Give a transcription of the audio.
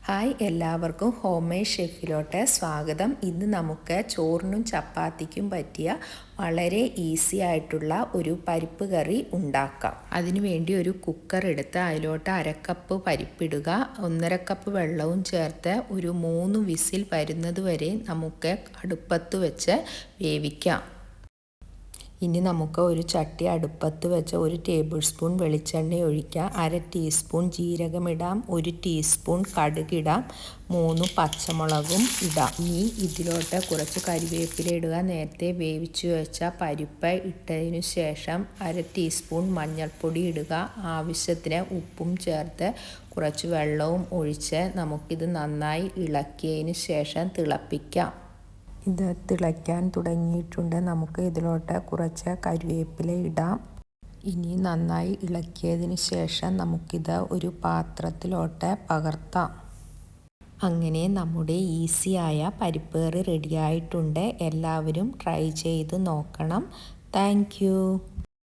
Hi, എല്ലാവർക്കും home made ഷെഫിലോട്ട് സ്വാഗതം. ഇന്ന് നമുക്ക് ചോറിനും ചപ്പാത്തിക്കും പറ്റിയ വളരെ ഈസി ആയിട്ടുള്ള ഒരു പരിപ്പ് കറി ഉണ്ടാക്കാം. അതിനുവേണ്ടി ഒരു കുക്കർ എടുത്ത് അതിലോട്ട് അരക്കപ്പ് പരിപ്പിടുക. 1.5 കപ്പ് വെള്ളവും ചേർത്ത് ഒരു 3 വിസിൽ വരുന്നത് വരെ നമുക്ക് അടുപ്പത്ത് വെച്ച് വേവിക്കാം. ഇനി നമുക്ക് ഒരു ചട്ടി അടുപ്പത്ത് വെച്ച് 1 ടേബിൾ സ്പൂൺ വെളിച്ചെണ്ണ ഒഴിക്കാം. 1/2 ടീസ്പൂൺ ജീരകമിടാം, 1 ടീസ്പൂൺ കടുകിടാം, 3 പച്ചമുളകും ഇടാം. ഇനി ഇതിലോട്ട് കുറച്ച് കരിവേപ്പില ഇടുക. നേരത്തെ വേവിച്ചു വെച്ച പരിപ്പ് ഇട്ടതിനു ശേഷം 1/2 ടീസ്പൂൺ മഞ്ഞൾപ്പൊടി ഇടുക. ആവശ്യത്തിന് ഉപ്പും ചേർത്ത് കുറച്ച് വെള്ളവും ഒഴിച്ച് നമുക്കിത് നന്നായി ഇളക്കിയതിന് ശേഷം തിളപ്പിക്കാം. ഇത് തിളയ്ക്കാൻ തുടങ്ങിയിട്ടുണ്ട്. നമുക്ക് ഇതിലോട്ട് കുറച്ച് കരിവേപ്പില ഇടാം. ഇനി നന്നായി ഇളക്കിയതിന് ശേഷം നമുക്കിത് ഒരു പാത്രത്തിലോട്ട് പകർത്താം. അങ്ങനെ നമ്മുടെ ഈസിയായ പരിപ്പ് കറി റെഡിയായിട്ടുണ്ട്. എല്ലാവരും ട്രൈ ചെയ്ത് നോക്കണം. Thank you.